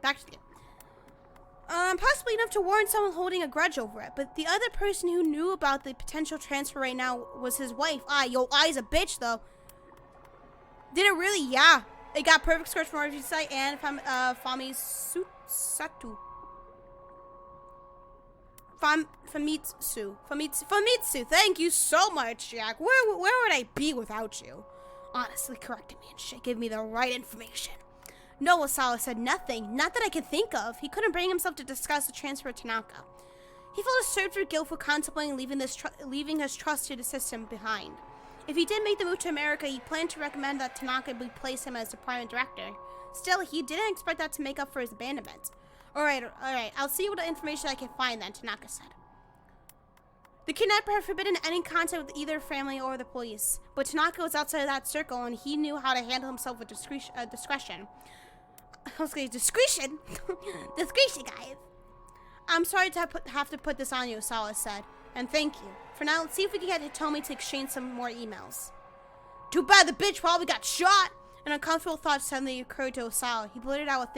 back to the game. Possibly enough to warrant someone holding a grudge over it, but the other person who knew about the potential transfer right now was his wife. I's a bitch, though. Did it really? Yeah. It got perfect scores from our site and from Famitsu. Thank you so much, Jack. Where would I be without you? Honestly, corrected me and shit. Give me the right information. No, Osawa said nothing. Not that I could think of. He couldn't bring himself to discuss the transfer to Tanaka. He felt a surge of guilt for contemplating leaving his trusted system behind. If he did make the move to America, he planned to recommend that Tanaka replace him as department director. Still, he didn't expect that to make up for his abandonment. Alright, I'll see what information I can find then, Tanaka said. The kidnapper had forbidden any contact with either family or the police, but Tanaka was outside of that circle and he knew how to handle himself with discretion. I was going to discretion? Discretion, guys. I'm sorry to have to put this on you, Osawa said, and thank you. For now, let's see if we can get Hitomi to exchange some more emails. Too bad the bitch probably got shot! An uncomfortable thought suddenly occurred to Osawa. He blurted out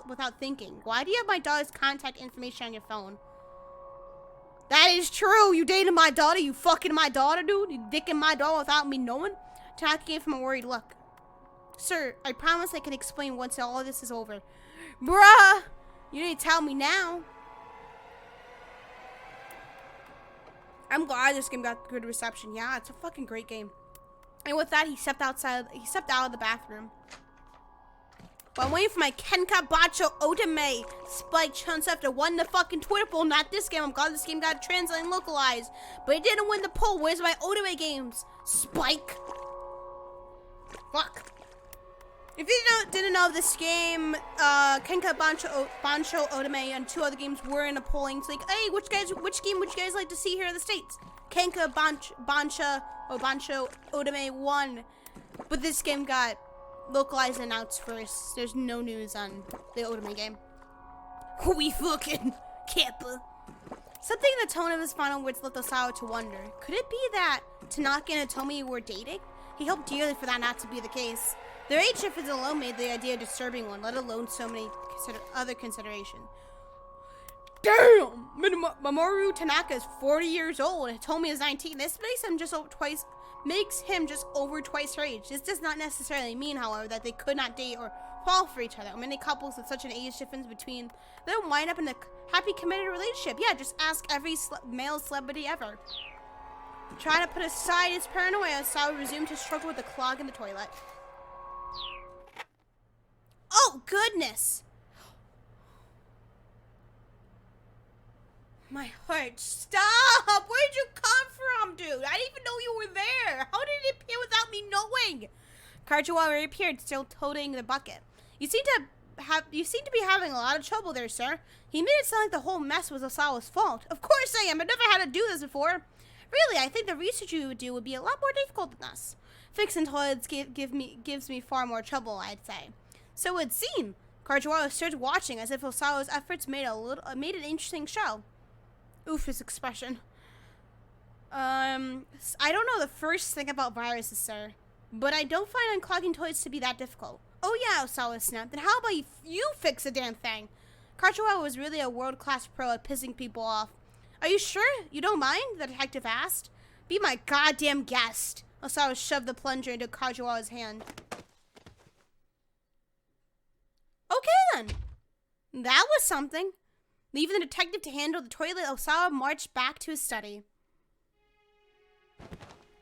without thinking. Why do you have my daughter's contact information on your phone? That is true! You dated my daughter? You fucking my daughter, dude? You dicking my daughter without me knowing? Tanaka gave him a worried look. Sir, I promise I can explain once all of this is over. Bruh! You need to tell me now. I'm glad this game got good reception. Yeah, it's a fucking great game. And with that, he stepped out of the bathroom. While I'm waiting for my Kenka Bacho Otame, Spike chunks after won the fucking Twitter poll. Not this game. I'm glad this game got translated and localized. But it didn't win the poll. Where's my Otame games? Spike. Fuck. If you didn't know, this game, Kenka Bancho Otame and two other games were in a polling. It's like, hey, which game would you guys like to see here in the States? Kenka Bancho Otame won. But this game got localized and announced first. There's no news on the Otame game. We fucking Kappa. Something in the tone of his final words left Osawa to wonder. Could it be that Tanaka and Hitomi were dating? He hoped dearly for that not to be the case. Their age difference alone made the idea a disturbing one, let alone so many other considerations. Damn! Mamoru Tanaka is 40 years old and Hitomi is 19. This makes him just over twice her age. This does not necessarily mean, however, that they could not date or fall for each other. Many couples with such an age difference between them wind up in a happy, committed relationship. Yeah, just ask every male celebrity ever. Trying to put aside his paranoia, Osawa resumed his struggle with the clog in the toilet. Oh, goodness! My heart, stop! Where'd you come from, dude? I didn't even know you were there. How did it appear without me knowing? Karjawa reappeared, still toting the bucket. You seem to be having a lot of trouble there, sir. He made it sound like the whole mess was Osawa's fault. Of course I am. I've never had to do this before. Really, I think the research you would do would be a lot more difficult than this. Fixing toilets gives me far more trouble, I'd say. So it would seem. Karjawa stood watching as if Osawa's efforts made an interesting show. Oof, his expression. I don't know the first thing about viruses, sir, but I don't find unclogging toilets to be that difficult. Oh yeah, Osawa snapped. Then how about you fix the damn thing? Karjawa was really a world-class pro at pissing people off. Are you sure you don't mind? The detective asked. Be my goddamn guest. Osawa shoved the plunger into Karjawa's hand. Okay then. That was something. Leaving the detective to handle the toilet, Osawa marched back to his study.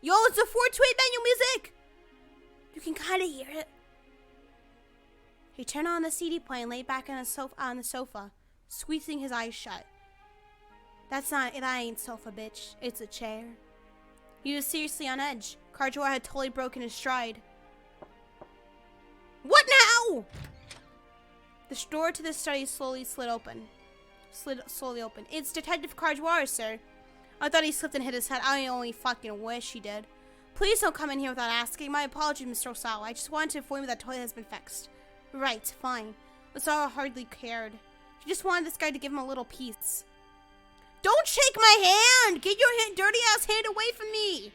Yo, it's the 428 menu music! You can kind of hear it. He turned on the CD player and lay back on the sofa, squeezing his eyes shut. That ain't sofa, bitch. It's a chair. He was seriously on edge. Karjawa had totally broken his stride. What now? The door to the study slowly slid open. It's Detective Karjawa, sir. I thought he slipped and hit his head. I only fucking wish he did. Please don't come in here without asking. My apologies, Mr. Osawa. I just wanted to inform you that the toilet has been fixed. Right, fine. Osawa hardly cared. He just wanted this guy to give him a little peace. Don't shake my hand! Get your dirty ass hand away from me!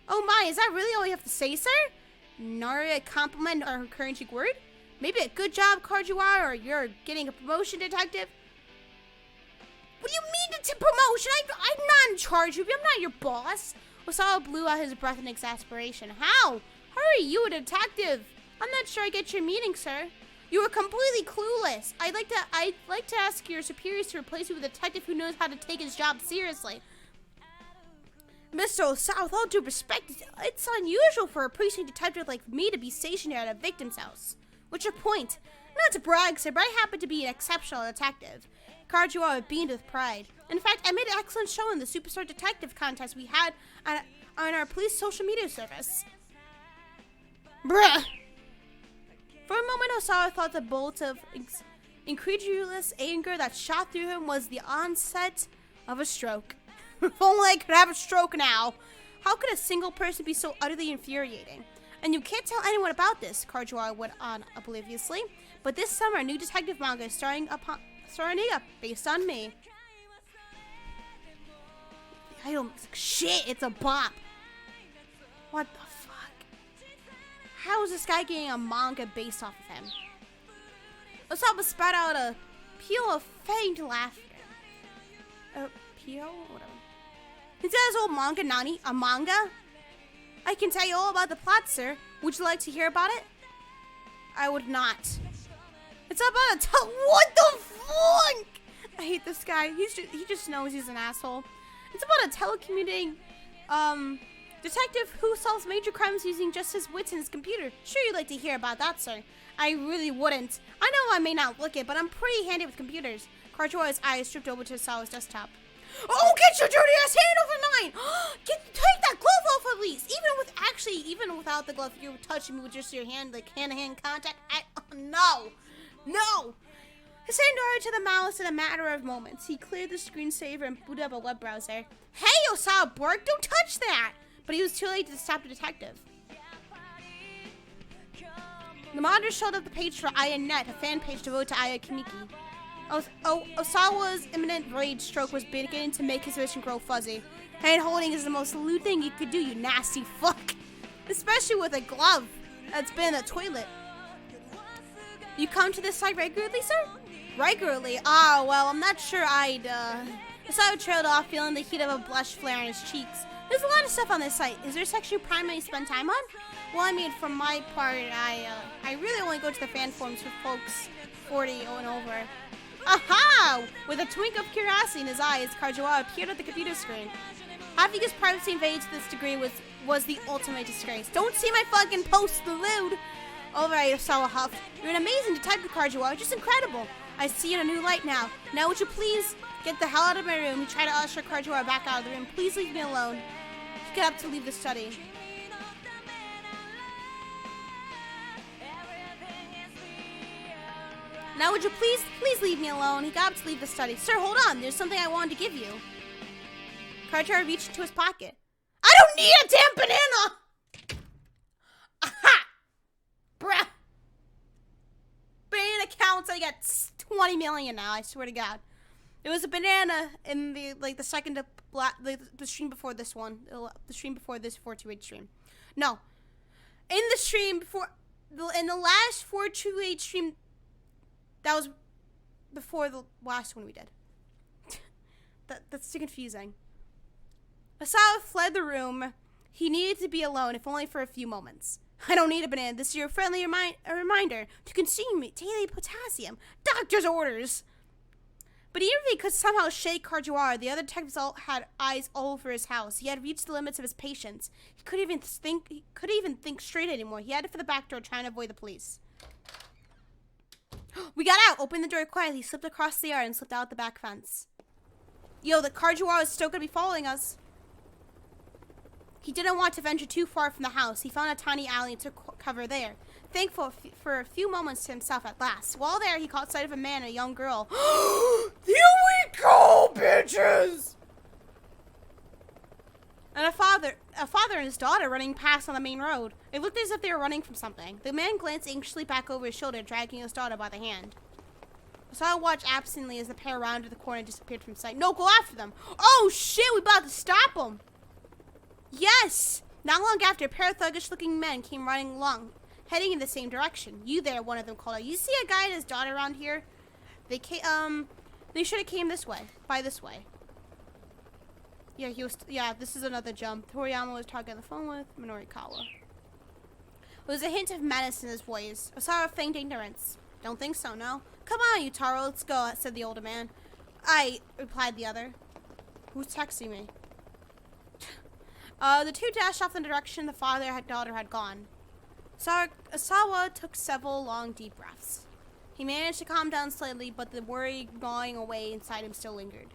Oh my, is that really all you have to say, sir? Not a compliment or encouraging word? Maybe a good job, Karjuar, or you're getting a promotion, detective? What do you mean it's a promotion? I'm not in charge of you. I'm not your boss. Osawa blew out his breath in exasperation. How? Hurry, you a detective. I'm not sure I get your meaning, sir. You were completely clueless. I'd like to ask your superiors to replace you with a detective who knows how to take his job seriously. Mr. Osawa, with all due respect, it's unusual for a precinct detective like me to be stationed at a victim's house. What's your point? Not to brag, sir, but I happen to be an exceptional detective. Karjuar beamed with pride. In fact, I made an excellent show in the Superstar Detective contest we had on our police social media service. Bruh! For a moment, Osawa thought the bolt of incredulous anger that shot through him was the onset of a stroke. If only I could have a stroke now. How could a single person be so utterly infuriating? And you can't tell anyone about this, Karjuar went on obliviously. But this summer, a new detective manga is starting up based on me. I don't... Shit, it's a bop. What the fuck? How is this guy getting a manga based off of him? Osawa spat out a peal of faint laughter. Peal? Whatever. Is that his old manga, Nani? A manga? I can tell you all about the plot, sir. Would you like to hear about it? I would not. It's about a what the fuck? I hate this guy. He just knows he's an asshole. It's about a telecommuting detective who solves major crimes using just his wits and his computer. Sure you'd like to hear about that, sir. I really wouldn't. I know I may not look it, but I'm pretty handy with computers. Karjuar's eyes stripped over to Osawa's desktop. Oh, get your dirty ass hand over mine! Take that glove off at least. Even without the glove, you're touching me with just your hand, like hand-to-hand contact. No. His hand darted to the mouse in a matter of moments. He cleared the screensaver and booted up a web browser. Hey, Osawa Bork, don't touch that! But he was too late to stop the detective. The monitor showed up the page for Aya.net, a fan page devoted to Aya Kimiki. Osawa's imminent rage stroke was beginning to make his vision grow fuzzy. Hand holding is the most lewd thing you could do, you nasty fuck. Especially with a glove that's been in the toilet. You come to this site regularly, sir? Regularly? Ah, well, I'm not sure I'd, Osawa trailed off, feeling the heat of a blush flare on his cheeks. There's a lot of stuff on this site. Is there a section you primarily spend time on? Well, I mean, for my part, I really only go to the fan forums for folks 40 and over. Aha! With a twink of curiosity in his eyes, Karjuar appeared at the computer screen. Having his privacy invaded to this degree was the ultimate disgrace. Don't see my fucking post, the lewd! Alright, Osawa huffed. You're an amazing detective, Karjuar. Just incredible. I see you in a new light now. Now would you please get the hell out of my room? He tried to usher Karjuar back out of the room. Please leave me alone. He got up to leave the study. Now would you please leave me alone? He got up to leave the study. Sir, hold on. There's something I wanted to give you. Karjuar reached into his pocket. I don't need a damn banana! Aha! Bruh. Banana counts. I got 20 million now, I swear to God. It was a banana in the second to the stream before this one. The stream before this 428 stream. No. In the stream before, in the last 428 stream, that was before the last one we did. That's too confusing. Osawa fled the room. He needed to be alone, if only for a few moments. I don't need a banana. This is your friendly reminder to consume daily potassium. Doctor's orders. But even if he could somehow shake Karjuar, the other detectives had eyes all over his house. He had reached the limits of his patience. He couldn't even think straight anymore. He headed for the back door, trying to avoid the police. We got out. Opened the door quietly, slipped across the yard, and slipped out the back fence. Yo, the Karjuar is still gonna be following us. He didn't want to venture too far from the house. He found a tiny alley and took cover there. Thankful for a few moments to himself at last. While there, he caught sight of a man and a young girl. Here we go, bitches! And a father and his daughter running past on the main road. It looked as if they were running from something. The man glanced anxiously back over his shoulder, dragging his daughter by the hand. Osawa watched absently as the pair rounded the corner and disappeared from sight. No, go after them! Oh shit, we about to stop them! Yes! Not long after, a pair of thuggish-looking men came running along. heading in the same direction. You there, one of them called out. You see a guy and his daughter around here? They should have came this way. By this way. Yeah, this is another jump. Toriyama was talking on the phone with Minorikawa. There was a hint of menace in his voice. Osawa feigned ignorance. Don't think so, no? Come on, Utaro, let's go, said the older man. Replied the other. Who's texting me? The two dashed off in the direction the father and daughter had gone. Osawa took several long, deep breaths. He managed to calm down slightly, but the worry gnawing away inside him still lingered.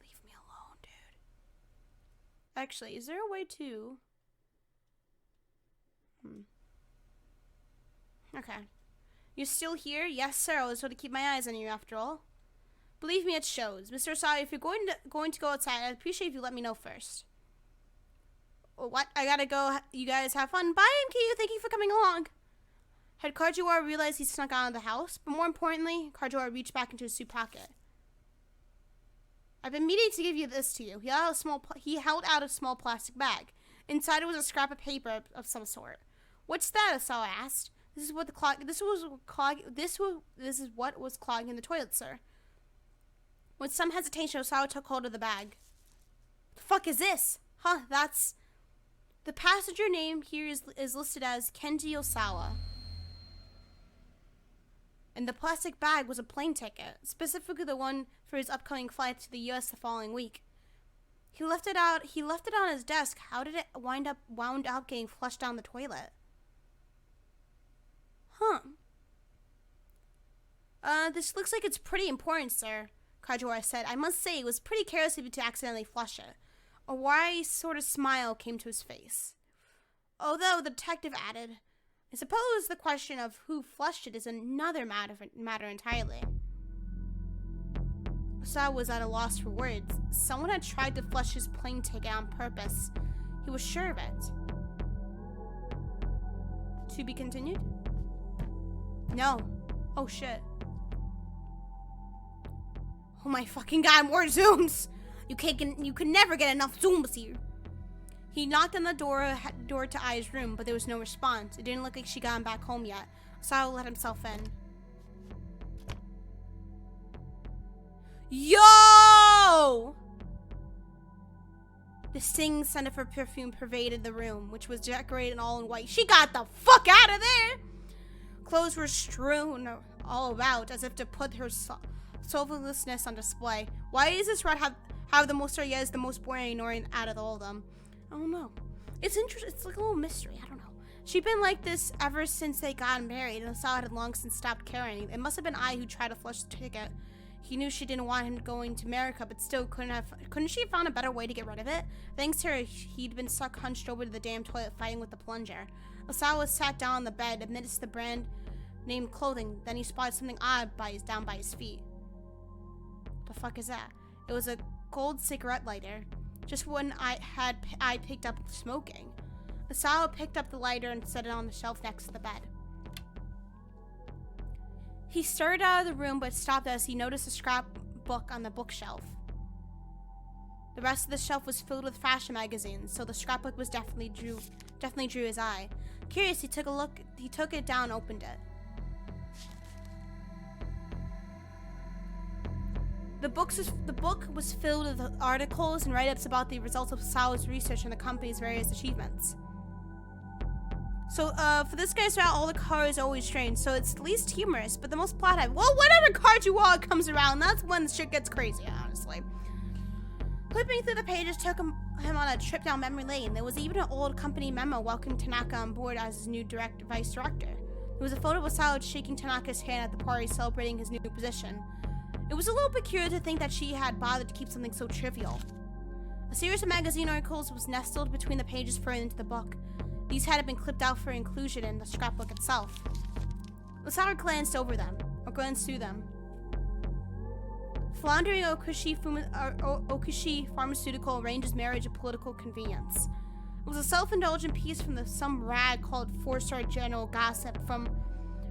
Leave me alone, dude. Actually, is there a way to... Okay. You still here? Yes, sir. I was told to keep my eyes on you after all. Believe me, it shows. Mr. Osawa, if you're going to go outside, I'd appreciate if you let me know first. What? I gotta go. You guys have fun. Bye, MKU. Thank you for coming along. Had Kajiwara realized he snuck out of the house? But more importantly, Kajiwara reached back into his suit pocket. I've been meaning to give you this to you. He held out a small plastic bag. Inside it was a scrap of paper of some sort. What's that? Osawa asked. This is what was clogging the toilet, sir. With some hesitation, Osawa took hold of the bag. The fuck is this? Huh, that's... The passenger name here is listed as Kenji Osawa. And the plastic bag was a plane ticket, specifically the one for his upcoming flight to the US the following week. He left it on his desk. How did it wound up getting flushed down the toilet? Huh. This looks like it's pretty important, sir, Kajiwara said. I must say, it was pretty careless of you to accidentally flush it. A wry sort of smile came to his face. Although, the detective added, I suppose the question of who flushed it is another matter entirely. Osawa was at a loss for words. Someone had tried to flush his plane ticket on purpose. He was sure of it. To be continued? No. Oh shit. Oh my fucking god, more zooms! You can never get enough zooms here. He knocked on the door to Ai's room, but there was no response. It didn't look like she gotten back home yet. Osawa let himself in. Yo! The stinging scent of her perfume pervaded the room, which was decorated all in white. She got the fuck out of there! Clothes were strewn all about, as if to put her soullessness on display. Why is this red have the most is the most boring annoying out of all of them? I don't know. It's interesting. It's like a little mystery. I don't know. She'd been like this ever since they got married, and Osawa had long since stopped caring. It must have been I who tried to flush the ticket. He knew she didn't want him going to America, but still couldn't she have found a better way to get rid of it? Thanks to her, he'd been stuck hunched over to the damn toilet fighting with the plunger. Osawa sat down on the bed amidst the brand name clothing. Then he spotted something odd down by his feet. The fuck is that? It was a gold cigarette lighter. Just one I picked up smoking. Osawa picked up the lighter and set it on the shelf next to the bed. He started out of the room but stopped as he noticed a scrapbook on the bookshelf. The rest of the shelf was filled with fashion magazines, so the scrapbook was definitely drew his eye. Curious, he took a look. He took it down and opened it. The book was filled with articles and write-ups about the results of Osawa's research and the company's various achievements. So, for this guy's route, all the cars are always strange, so it's least humorous, but the most plot-heavy. Well, whenever Kajiwara comes around, that's when shit gets crazy, honestly. Flipping through the pages took him on a trip down memory lane. There was even an old company memo welcoming Tanaka on board as his new vice director. There was a photo of Osawa shaking Tanaka's hand at the party celebrating his new position. It was a little peculiar to think that she had bothered to keep something so trivial. A series of magazine articles was nestled between the pages further into the book. These had been clipped out for inclusion in the scrapbook itself. Osawa glanced through them. Floundering Okushi Pharmaceutical arranges marriage of political convenience. It was a self-indulgent piece from some rag called 4-Star General Gossip from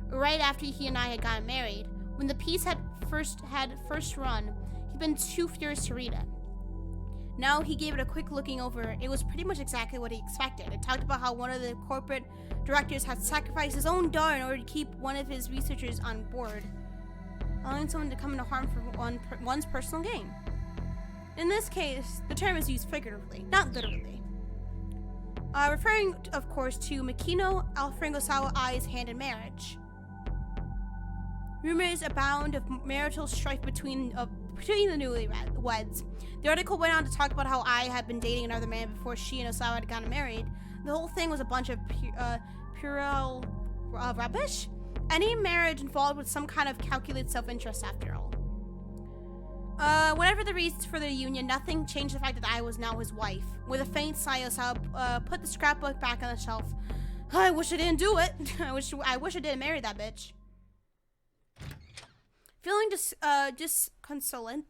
right after he and I had gotten married. When the piece had first run, he'd been too furious to read it. Now he gave it a quick looking over. It was pretty much exactly what he expected. It talked about how one of the corporate directors had sacrificed his own daughter in order to keep one of his researchers on board, allowing someone to come into harm for one's personal gain. In this case, the term is used figuratively, not literally. Referring, of course, to Makino Alfrangosawa Ai's hand in marriage. Rumors abound of marital strife between the newlyweds. The article went on to talk about how Ai had been dating another man before she and Osawa had gotten married. The whole thing was a bunch of puerile rubbish. Any marriage involved with some kind of calculated self-interest, after all. Whatever the reasons for their union, nothing changed the fact that I was now his wife. With a faint sigh, Osawa put the scrapbook back on the shelf. I wish I didn't do it. I wish I didn't marry that bitch. Feeling disconsolate,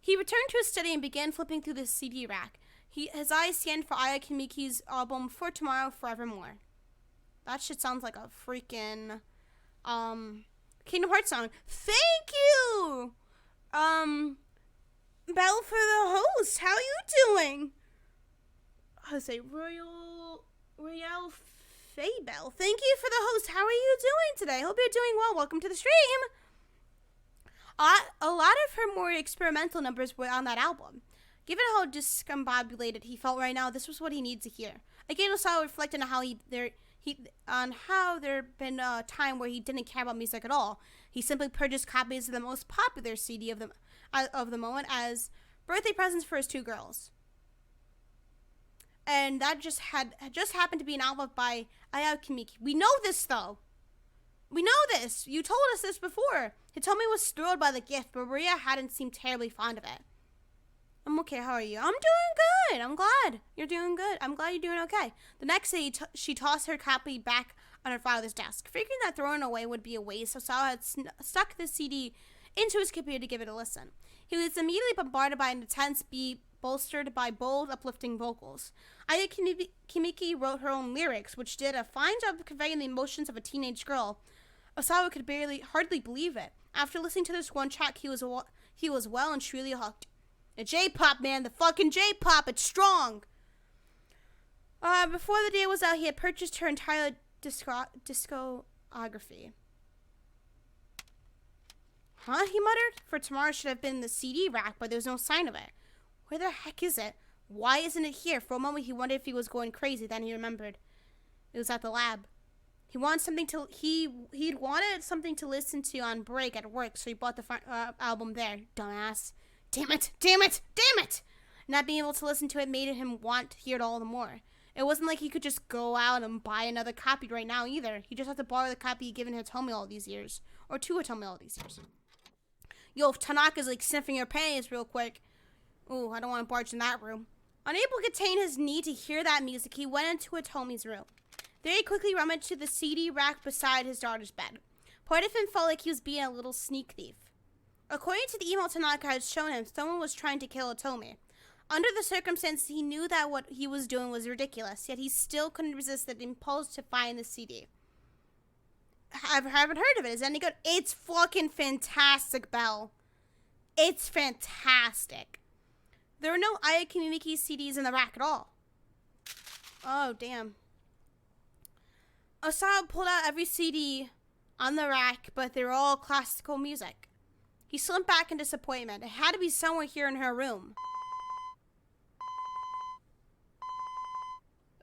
he returned to his study and began flipping through the CD rack. His eyes scanned for Aya Kimiki's album For Tomorrow, Forevermore. That shit sounds like a freaking, Kingdom Hearts song. Thank you! Bell for the host. How you doing? I say Royale Faybell. Thank you for the host. How are you doing today? Hope you're doing well. Welcome to the stream. A lot of her more experimental numbers were on that album. Given how discombobulated he felt right now, this was what he needed to hear. Again, Osawa reflected on how there'd been a time where he didn't care about music at all. He simply purchased copies of the most popular CD of the moment as birthday presents for his two girls. And that just happened to be an album by Aya Kimiki. We know this, though. We know this. You told us this before. Hitomi was thrilled by the gift, but Maria hadn't seemed terribly fond of it. I'm okay. How are you? I'm doing good. I'm glad you're doing good. I'm glad you're doing okay. The next day, she tossed her copy back on her father's desk. Figuring that throwing it away would be a waste, Osawa had stuck the CD into his computer to give it a listen. He was immediately bombarded by an intense beat, bolstered by bold, uplifting vocals. Aya Kimiki wrote her own lyrics, which did a fine job of conveying the emotions of a teenage girl. Osawa could hardly believe it. After listening to this one track, he was well and truly hooked. The J-pop, man, the fucking J-pop, it's strong. Before the day was out, he had purchased her entire discography. Huh? He muttered. For tomorrow should have been in the CD rack, but there was no sign of it. Where the heck is it? Why isn't it here? For a moment, he wondered if he was going crazy. Then he remembered. It was at the lab. He'd wanted something to listen to on break at work, so he bought the album there. Dumbass. Damn it! Not being able to listen to it made him want to hear it all the more. It wasn't like he could just go out and buy another copy right now either. He just had to borrow the copy he'd given Hitomi all these years. Or to Hitomi all these years. Yo, if Tanaka's like sniffing your panties real quick. Ooh, I don't want to barge in that room. Unable to contain his need to hear that music, he went into Hitomi's room. There he quickly rummaged to the CD rack beside his daughter's bed. Part of him felt like he was being a little sneak thief. According to the email Tanaka had shown him, someone was trying to kill Hitomi. Under the circumstances, he knew that what he was doing was ridiculous, yet he still couldn't resist the impulse to find the CD. I haven't heard of it. Is it any good? It's fucking fantastic, Belle. It's fantastic. There are no Aya Kimiki CDs in the rack at all. Oh, damn. Osawa pulled out every CD on the rack, but they were all classical music. He slumped back in disappointment. It had to be somewhere here in her room.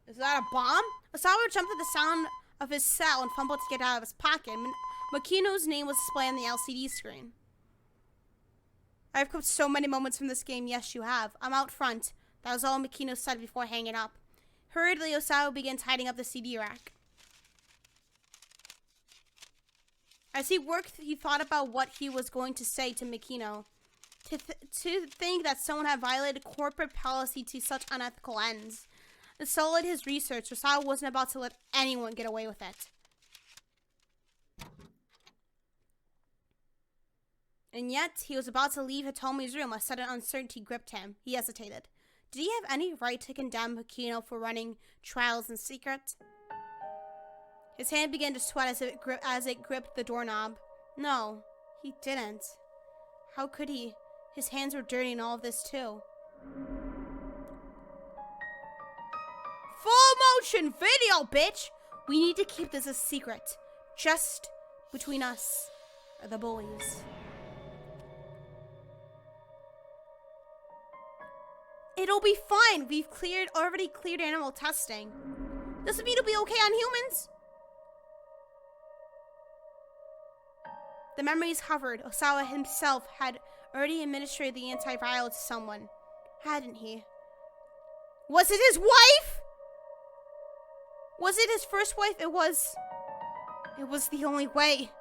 Is that a bomb? Osawa jumped at the sound of his cell and fumbled to get out of his pocket. Makino's name was displayed on the LCD screen. I've clipped so many moments from this game. Yes, you have. I'm out front. That was all Makino said before hanging up. Hurriedly, Osawa began tidying up the CD rack. As he worked, he thought about what he was going to say to Makino. To think that someone had violated corporate policy to such unethical ends. It sullied his research. Osawa wasn't about to let anyone get away with it. And yet, he was about to leave Hitomi's room. A sudden uncertainty gripped him. He hesitated. Did he have any right to condemn Makino for running trials in secret? His hand began to sweat as it gripped the doorknob. No, he didn't. How could he? His hands were dirty in all of this too. Full motion video, bitch! We need to keep this a secret. Just between us, the boys. It'll be fine. We've already cleared animal testing. Doesn't mean it'll be okay on humans. The memories hovered. Osawa himself had already administered the antiviral to someone, hadn't he? Was it his wife? Was it his first wife? It was the only way.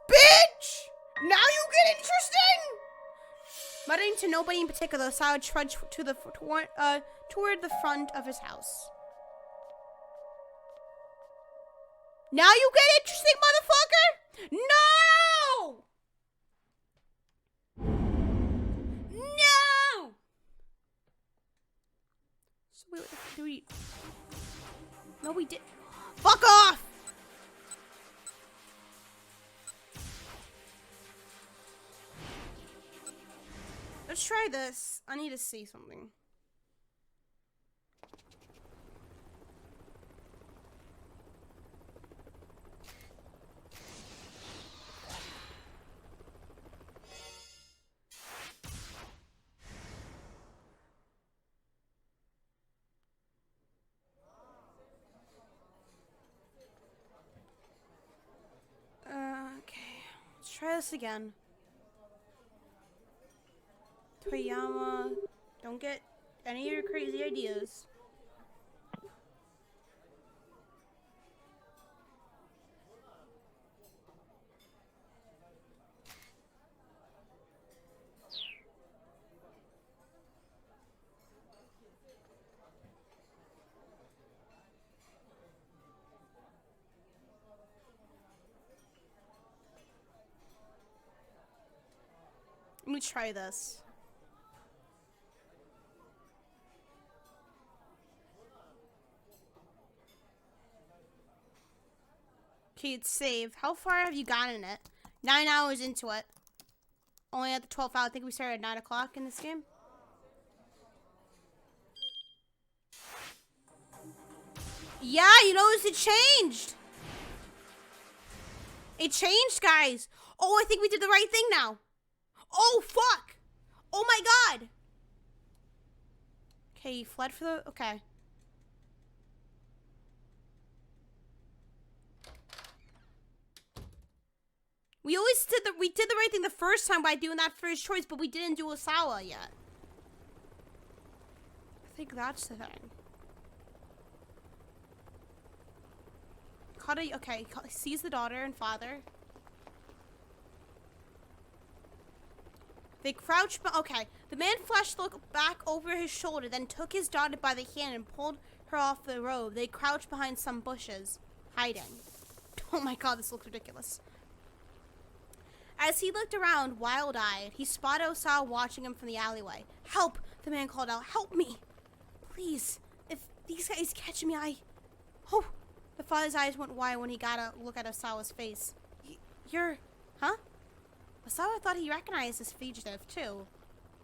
Bitch! Now you get interesting! Muttering to nobody in particular, Osawa trudged toward the front of his house. Now you get interesting, motherfucker! No! No! So wait, what do we... No, we did... Fuck off! Let's try this. I need to see something. Okay. Let's try this again. Toyama, don't get any of your crazy ideas. Let me try this. Okay, it's saved. How far have you gotten in it? 9 hours into it. Only at the 12th hour. I think we started at 9 o'clock in this game. Yeah, you noticed it changed. It changed, guys. Oh, I think we did the right thing now. Oh, fuck. Oh, my God. Okay, you fled for the... Okay. We did the right thing the first time by doing that first choice, but we didn't do Osawa yet. I think that's the thing. Okay, sees the daughter and father. They crouched, okay. The man flashed the look back over his shoulder, then took his daughter by the hand and pulled her off the road. They crouched behind some bushes, hiding. Oh my God, this looks ridiculous. As he looked around, wild-eyed, he spotted Osawa watching him from the alleyway. Help! The man called out. Help me! Please, if these guys catch me, Oh! The father's eyes went wide when he got a look at Osawa's face. You're... Huh? Osawa thought he recognized this fugitive, too.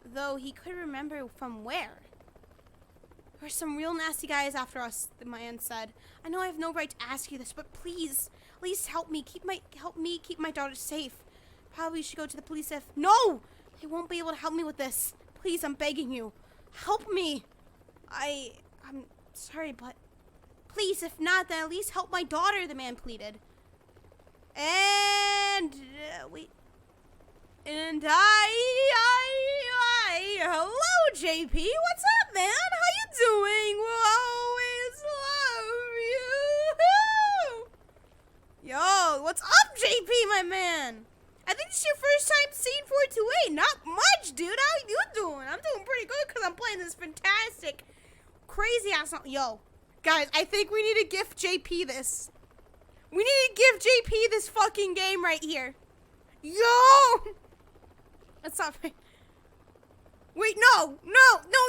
Though he couldn't remember from where. There are some real nasty guys after us, the man said. I know I have no right to ask you this, but please, at least help me keep my daughter safe. Probably should go to the police if... No! They won't be able to help me with this. Please, I'm begging you. Help me. I'm sorry, but... Please, if not, then at least help my daughter, the man pleaded. And... wait. And hello, JP. What's up, man? How you doing? We'll always love you. Yo, what's up, JP, my man? I think this is your first time seeing 428. Not much, dude. How you doing? I'm doing pretty good because I'm playing this fantastic, crazy-ass... Yo, guys, I think we need to gift JP this. We need to give JP this fucking game right here. Yo! That's not right. Wait, no,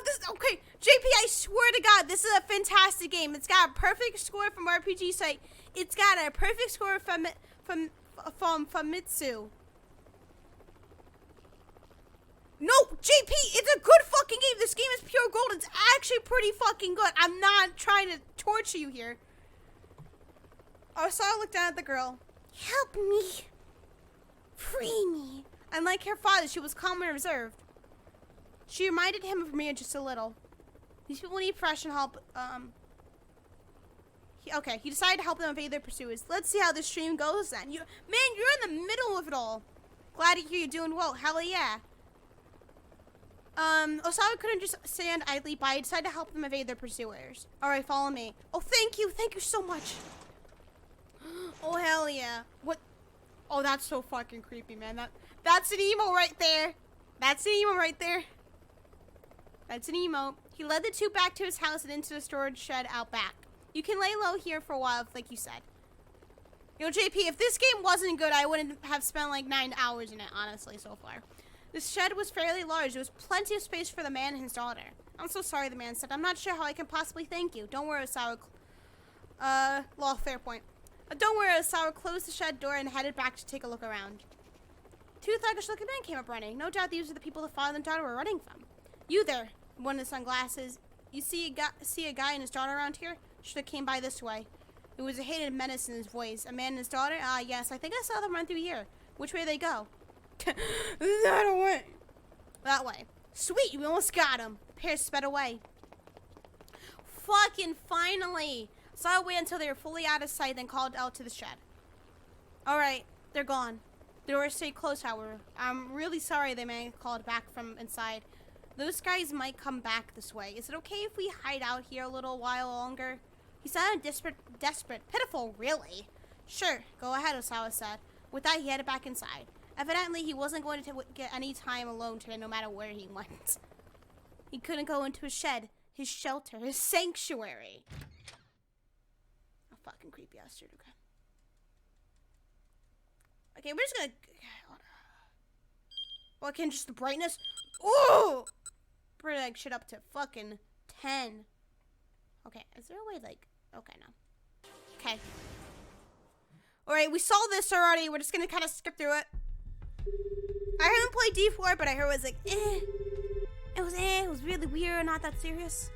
this... Okay, JP, I swear to God, this is a fantastic game. It's got a perfect score from RPG site. It's got a perfect score from Famitsu. No, JP, it's a good fucking game. This game is pure gold. It's actually pretty fucking good. I'm not trying to torture you here. Osawa looked down at the girl. Help me. Free me. Unlike her father, she was calm and reserved. She reminded him of Mia just a little. These people need professional help. He decided to help them evade their pursuers. Let's see how this stream goes then. Man, you're in the middle of it all. Glad to hear you're doing well. Hell yeah. Osawa couldn't just stand idly by. He decided to help them evade their pursuers. Alright, follow me. Oh, thank you. Thank you so much. Oh, hell yeah. What? Oh, that's so fucking creepy, man. That's an emo right there. That's an emo right there. That's an emo. He led the two back to his house and into the storage shed out back. You can lay low here for a while, like you said. You know, JP, if this game wasn't good, I wouldn't have spent like 9 hours in it, honestly, so far. This shed was fairly large. There was plenty of space for the man and his daughter. I'm so sorry, the man said. I'm not sure how I can possibly thank you. Don't worry, Osawa. Fair point. Don't worry, Osawa closed the shed door and headed back to take a look around. Two thuggish-looking men came up running. No doubt these are the people the father and daughter were running from. You there, one in the sunglasses. You see a guy and his daughter around here? Should have came by this way. There was a hated menace in his voice. A man and his daughter? Ah, yes, I think I saw them run through here. Which way they go? That way. That way. Sweet, we almost got him. The pair sped away. Fucking finally. Saw away until they were fully out of sight, then called out to the shed. Alright, they're gone. The door stayed closed, however. I'm really sorry, the man called back from inside. Those guys might come back this way. Is it okay if we hide out here a little while longer? He sounded desperate, pitiful, really. Sure, go ahead, Osawa said. With that, he headed back inside. Evidently, he wasn't going to get any time alone today, no matter where he went. He couldn't go into his shed, his shelter, his sanctuary. A fucking creepy ass dude. Okay, we're just gonna. Well, can just the brightness. Ooh! Bring that shit up to fucking 10. Okay, is there a way like? Okay, no. Okay. Alright, we saw this already. We're just gonna kind of skip through it. I haven't played D4, but I heard it was like, It was really weird, not that serious.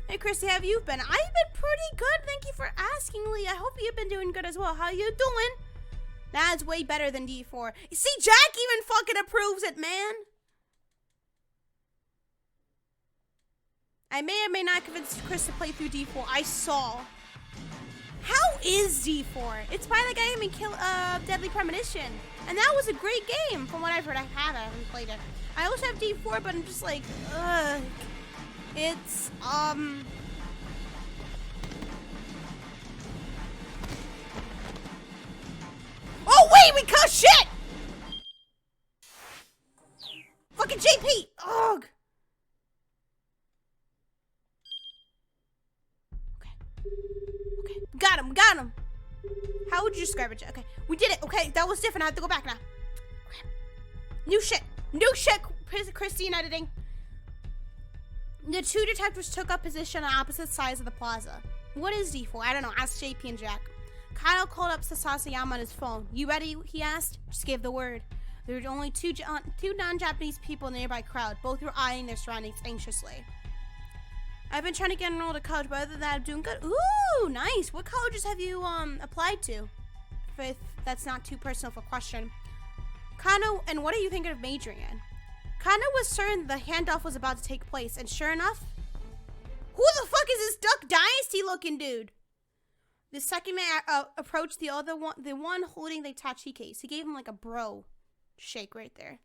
Hey, Christy, how have you been? I've been pretty good. Thank you for asking, Lee. I hope you've been doing good as well. How you doing? That's way better than D4. You see, Jack even fucking approves it, man. I may or may not convince Chris to play through D4. I saw. How is D4? It's by the guy who made Deadly Premonition. And that was a great game, from what I've heard. I haven't played it. I also have D4, but I'm just like, ugh. It's, Oh, wait, we cut shit! Fucking JP! Ugh! Okay, got him. How would you describe it? Okay, we did it. Okay, that was different. I have to go back now. Okay. New shit, Christine editing. The two detectives took up position on opposite sides of the plaza. What is D4? I don't know. Ask JP and Jack. Kyle called up Sasayama on his phone. You ready? He asked. Just gave the word. There were only two non-Japanese people in the nearby crowd. Both were eyeing their surroundings anxiously. I've been trying to get enrolled to college, but other than that, I'm doing good. Ooh, nice. What colleges have you applied to? If that's not too personal of a question. Kano, and what are you thinking of majoring in? Kano was certain the handoff was about to take place, and sure enough, who the fuck is this Duck Dynasty looking dude? The second man approached the one holding the attaché case. He gave him like a bro shake right there.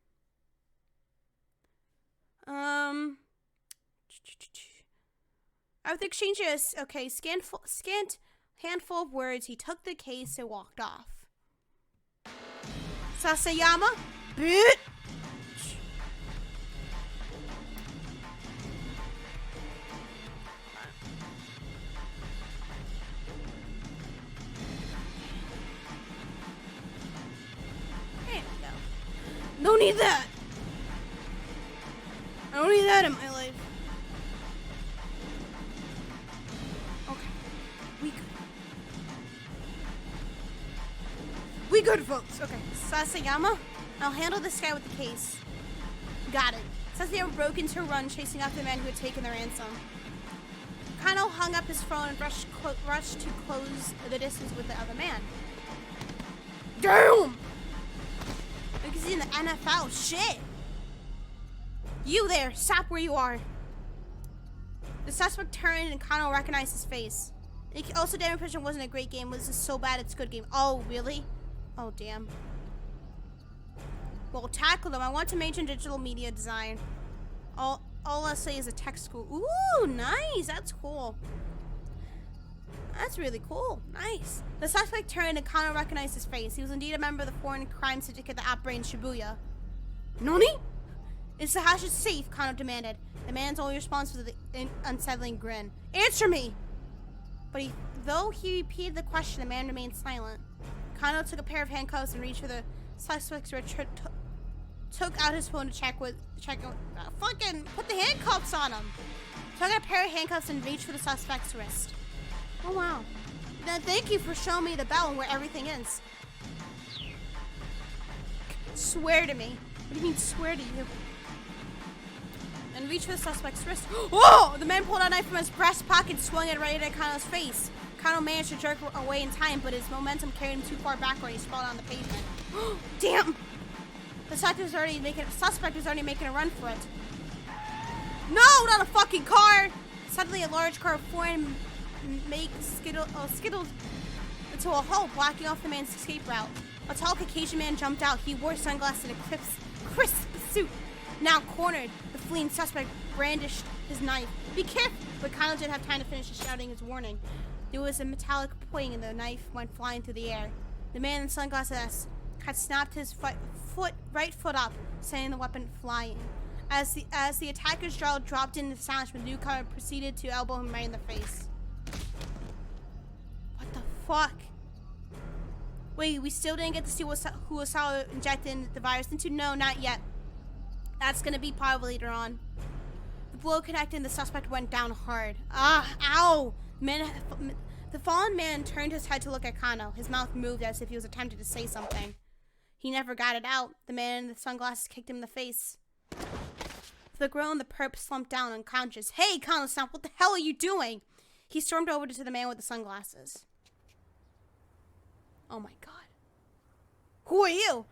After exchanging a scant handful of words, he took the case and walked off. Sasayama, bitch. There we go. Don't need that. I don't need that in my life. We good, folks. Okay, Sasayama, I'll handle this guy with the case. Got it. Sasayama broke into a run, chasing after the man who had taken their ransom. Kano hung up his phone and rushed to close the distance with the other man. Damn! Because he's in the NFL. Shit! You there! Stop where you are! The suspect turned and Kano recognized his face. Also, Damn Impression wasn't a great game. This is so bad it's a good game. Oh, really? Oh, damn. Well, tackle them. I want to major in digital media design. All I'll say is a tech school. Ooh, nice. That's cool. That's really cool. Nice. The suspect turned and Kano recognized his face. He was indeed a member of the foreign crime syndicate that operated in Shibuya. Nani? Is the house safe? Kano demanded. The man's only response was an unsettling grin. Answer me! But though he repeated the question, the man remained silent. Kano took a pair of handcuffs and reached for the suspect's wrist. Took out his phone to fucking put the handcuffs on him. Took out a pair of handcuffs and reached for the suspect's wrist. Oh wow. Then thank you for showing me the bell and where everything is. Swear to me. What do you mean swear to you? And reached for the suspect's wrist. Whoa! The man pulled out a knife from his breast pocket and swung it right at Kano's face. Kano managed to jerk away in time, but his momentum carried him too far backward and he sprawled on the pavement. Damn! The suspect was already making a run for it. No, not a fucking car! Suddenly, a large car of foreign skittled into a hole, blocking off the man's escape route. A tall Caucasian man jumped out. He wore sunglasses and a crisp suit. Now cornered, the fleeing suspect brandished his knife. Be careful! But Kano didn't have time to finish shouting his warning. There was a metallic poing and the knife went flying through the air. The man in sunglasses had snapped his right foot up, sending the weapon flying. As the attacker's jaw dropped in astonishment, the newcomer proceeded to elbow him right in the face. What the fuck? Wait, we still didn't get to see who Osawa injected the virus into? No, not yet. That's gonna be probably later on. The blow connected and the suspect went down hard. Ah, ow! The fallen man turned his head to look at Kano. His mouth moved as if he was attempting to say something. He never got it out. The man in the sunglasses kicked him in the face. With a groan, the perp slumped down unconscious. Hey, Kano, stop! What the hell are you doing? He stormed over to the man with the sunglasses. Oh my god. Who are you?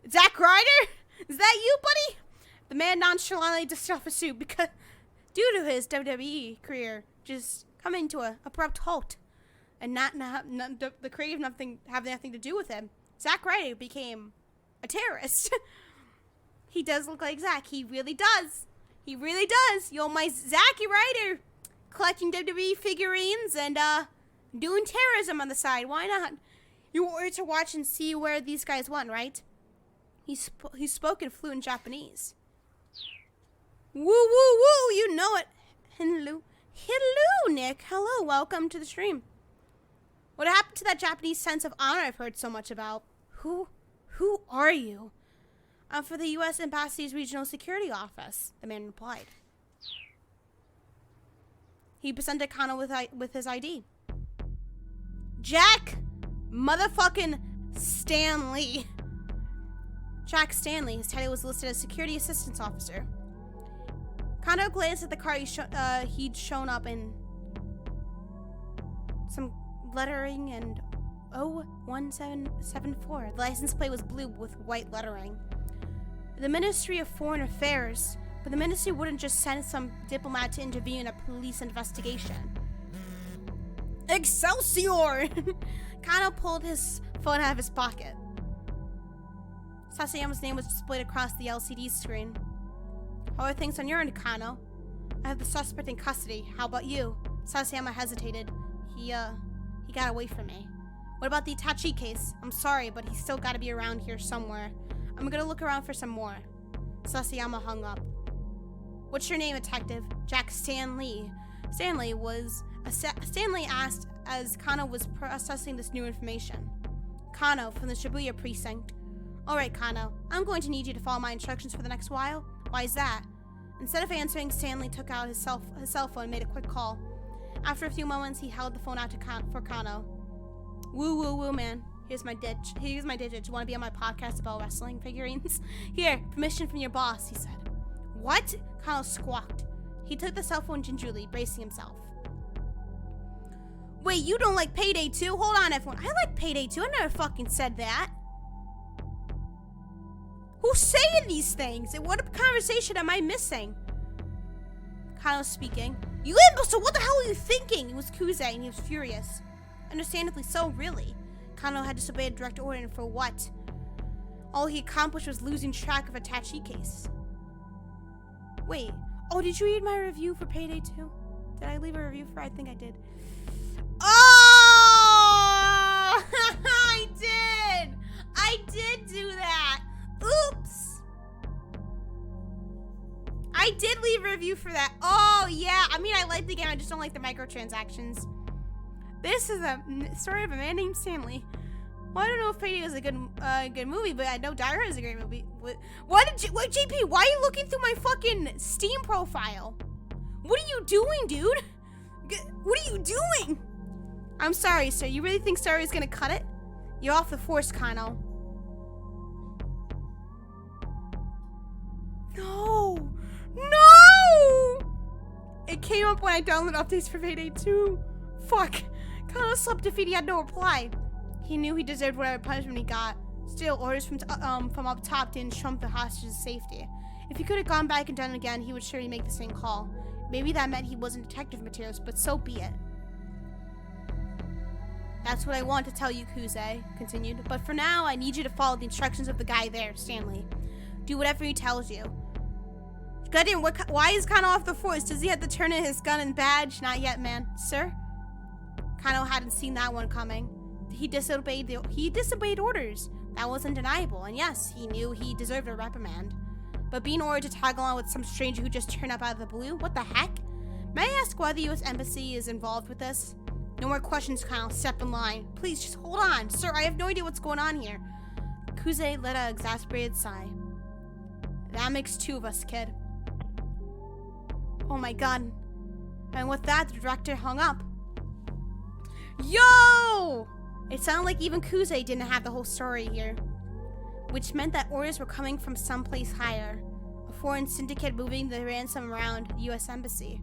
Zack Ryder? Is that you, buddy? The man nonchalantly dusted off his suit because, due to his WWE career, just coming to an abrupt halt, and the creative have nothing to do with him. Zack Ryder became a terrorist. He does look like Zack. He really does. He really does. Yo, my Zacky Ryder, collecting WWE figurines and doing terrorism on the side. Why not? You wanted to watch and see where these guys went, right? He spoke in fluent Japanese. Woo, woo, woo, you know it. Hello. Hello, Nick. Hello, welcome to the stream. What happened to that Japanese sense of honor I've heard so much about? Who are you? I'm for the U.S. Embassy's Regional Security Office, the man replied. He presented Kano with his ID. Jack motherfucking Stanley. Jack Stanley. His title was listed as Security Assistance Officer. Kano glanced at the car he'd shown up in. Some lettering and 01774. The license plate was blue with white lettering. The Ministry of Foreign Affairs, but the ministry wouldn't just send some diplomat to intervene in a police investigation. Excelsior! Kano pulled his phone out of his pocket. Sasayama's name was displayed across the LCD screen. How are things on your end, Kano? I have the suspect in custody. How about you? Sasayama hesitated. He got away from me. What about the Itachi case? I'm sorry, but he's still gotta be around here somewhere. I'm gonna look around for some more. Sasayama hung up. What's your name, detective? Jack Stanley. Stanley asked as Kano was processing this new information. Kano, from the Shibuya precinct. Alright, Kano, I'm going to need you to follow my instructions for the next while. Why is that? Instead of answering, Stanley took out his cell phone and made a quick call. After a few moments, he held the phone out for Kano. Woo, woo, woo, man. Here's my digits. You want to be on my podcast about wrestling figurines? Here, permission from your boss, he said. What? Kano squawked. He took the cell phone gingerly, bracing himself. Wait, you don't like Payday 2? Hold on, everyone. I like Payday 2. I never fucking said that. Who's saying these things? And what conversation am I missing? Kano speaking. You imbecile, what the hell are you thinking? It was Kuze, and he was furious. Understandably so, really. Kano had disobeyed a direct order, and for what? All he accomplished was losing track of attaché case. Wait. Oh, did you read my review for Payday 2? Did I leave a review for? I think I did. Oh! I did! I did do that! Oops! I did leave a review for that. Oh, yeah. I mean, I like the game. I just don't like the microtransactions. This is a story of a man named Stanley. Well, I don't know if Payday is a good movie, but I know Die Hard is a great movie. What, JP, why are you looking through my fucking Steam profile? What are you doing, dude? What are you doing? I'm sorry, sir. You really think Sorry is gonna cut it? You're off the force, Kano. No! No! It came up when I downloaded updates for Payday 2. Fuck. Kano slept defeat. He had no reply. He knew he deserved whatever punishment he got. Still, orders from up top didn't trump the hostage's safety. If he could have gone back and done it again, he would surely make the same call. Maybe that meant he wasn't detective materials, but so be it. That's what I want to tell you, Kuze continued. But for now, I need you to follow the instructions of the guy there, Stanley. Do whatever he tells you. Goddamn, why is Kano off the force? Does he have to turn in his gun and badge? Not yet, man. Sir? Kano hadn't seen that one coming. He disobeyed orders. That was undeniable. And yes, he knew he deserved a reprimand. But being ordered to tag along with some stranger who just turned up out of the blue? What the heck? May I ask why the U.S. Embassy is involved with this? No more questions, Kyle. Step in line. Please, just hold on. Sir, I have no idea what's going on here. Kuze let an exasperated sigh. That makes two of us, kid. Oh my god. And with that, the director hung up. Yo! It sounded like even Kuze didn't have the whole story here. Which meant that orders were coming from someplace higher. A foreign syndicate moving the ransom around the U.S. Embassy.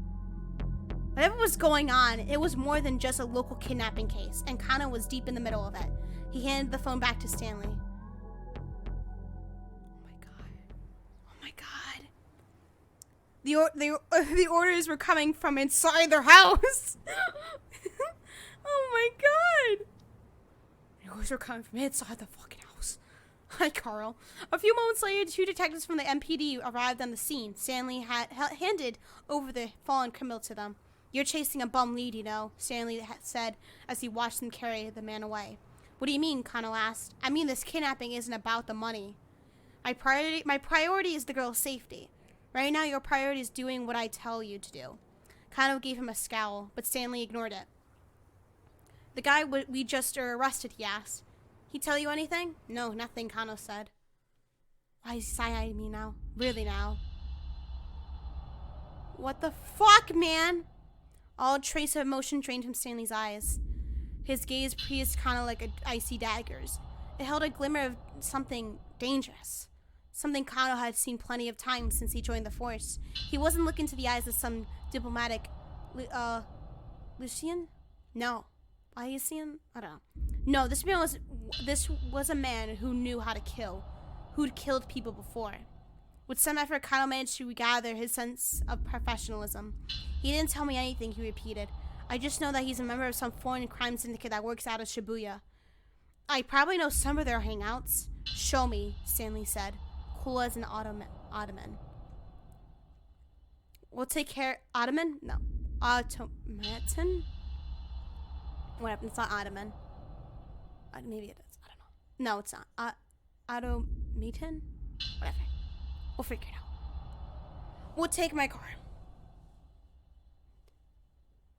Whatever was going on, it was more than just a local kidnapping case, and Kano was deep in the middle of it. He handed the phone back to Stanley. Oh my god. Oh my god. The orders were coming from inside their house. Oh my god. The orders were coming from inside the fucking house. Hi, Carl. A few moments later, two detectives from the MPD arrived on the scene. Stanley had handed over the fallen criminal to them. You're chasing a bum lead, you know, Stanley said as he watched them carry the man away. What do you mean, Kano asked. I mean, this kidnapping isn't about the money. My priority is the girl's safety. Right now, your priority is doing what I tell you to do. Kano gave him a scowl, but Stanley ignored it. The guy we just arrested, he asked. He tell you anything? No, nothing, Kano said. Why is he side-eyeing me now? Really now? What the fuck, man? All trace of emotion drained from Stanley's eyes. His gaze pierced Kano like icy daggers. It held a glimmer of something dangerous. Something Kano had seen plenty of times since he joined the force. He wasn't looking into the eyes of some diplomatic... Lucian? No. Lysian? I don't know. No, this was a man who knew how to kill. Who'd killed people before. With some effort, Kano managed to regather his sense of professionalism. He didn't tell me anything, he repeated. I just know that he's a member of some foreign crime syndicate that works out of Shibuya. I probably know some of their hangouts. Show me, Stanley said, cool as an ottoman. We'll take care... Ottoman? No. Automaton? Whatever, it's not ottoman. Maybe it is. I don't know. No, it's not. Automaton? Whatever. We'll figure it out. We'll take my car.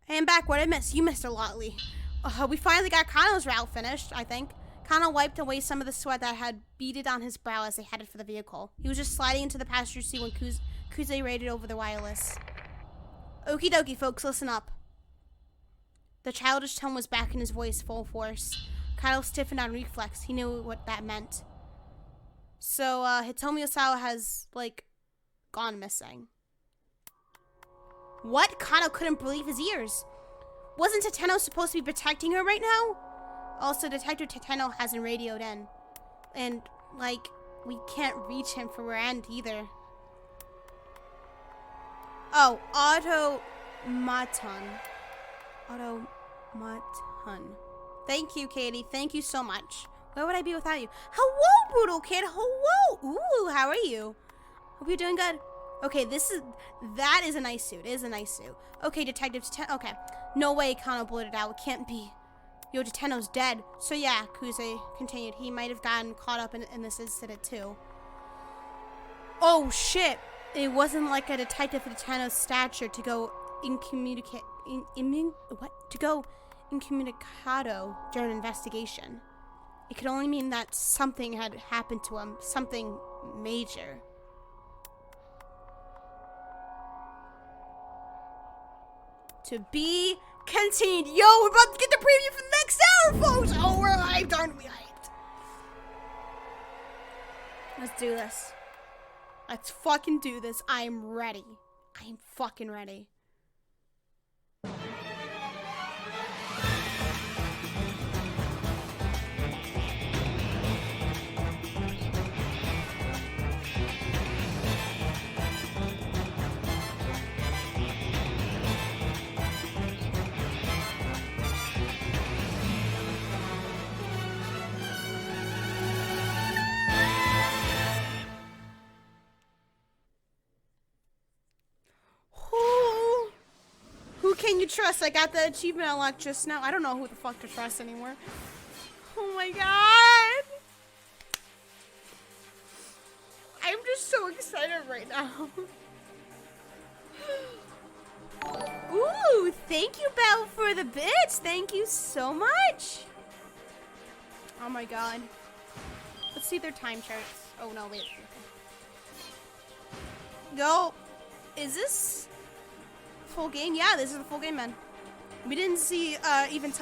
Hey, I'm back. What I missed? You missed a lot, Lee. We finally got Kano's route finished, I think. Kano wiped away some of the sweat that had beaded on his brow as they headed for the vehicle. He was just sliding into the passenger seat when Kuze raided over the wireless. Okie dokie, folks, listen up. The childish tone was back in his voice, full force. Kano stiffened on reflex. He knew what that meant. So, Hitomi Osawa has, like, gone missing. What? Kano couldn't believe his ears. Wasn't Tateno supposed to be protecting her right now? Also, Detective Tateno hasn't radioed in. And, like, we can't reach him from our end either. Oh, Automaton. Automaton. Thank you, Katie. Thank you so much. Where would I be without you? Hello, Brutal Kid. Hello. Ooh, how are you? Hope you're doing good. Okay, that is a nice suit. It is a nice suit. Okay, Detective Tateno. Okay. No way Kano blurted out. It can't be. Yo, Tateno's dead. So yeah, Kuze continued. He might have gotten caught up in this incident too. Oh shit. It wasn't like a Detective Tateno's stature to go incommunicado during an investigation. It could only mean that something had happened to him. Something major. To be continued. Yo, we're about to get the preview for the next hour, folks. Oh, we're hyped, aren't we hyped? Let's do this. Let's fucking do this. I'm ready. I'm fucking ready. Who can you trust? I got the achievement unlocked just now. I don't know who the fuck to trust anymore. Oh my god. I'm just so excited right now. Ooh, thank you, Belle, for the bits. Thank you so much. Oh my god. Let's see their time charts. Oh no, wait. Yo, is this full game? Yeah, this is the full game, man. We didn't see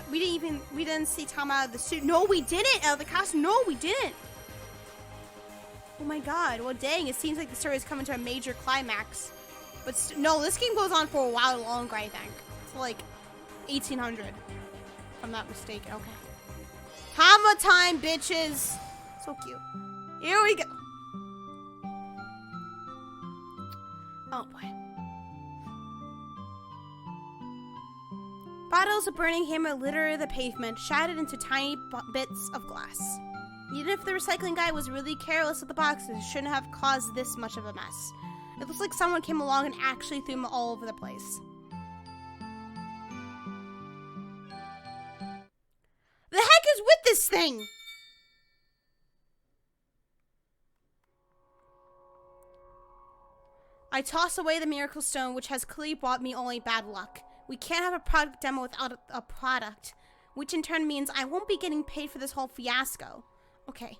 we didn't see Tama out of the suit. No, we didn't. Out of the costume. No, we didn't. Oh my god. Well, dang, it seems like the story is coming to a major climax. But no, this game goes on for a while longer, I think. It's like 1800, if I'm not mistaken. Okay. Tama time, bitches. So cute. Here we go. Oh boy. Bottles of burning hammer litter the pavement, shattered into tiny bits of glass. Even if the recycling guy was really careless with the boxes, it shouldn't have caused this much of a mess. It looks like someone came along and actually threw them all over the place. The heck is with this thing? I toss away the miracle stone, which has clearly brought me only bad luck. We can't have a product demo without a product, which in turn means I won't be getting paid for this whole fiasco. Okay,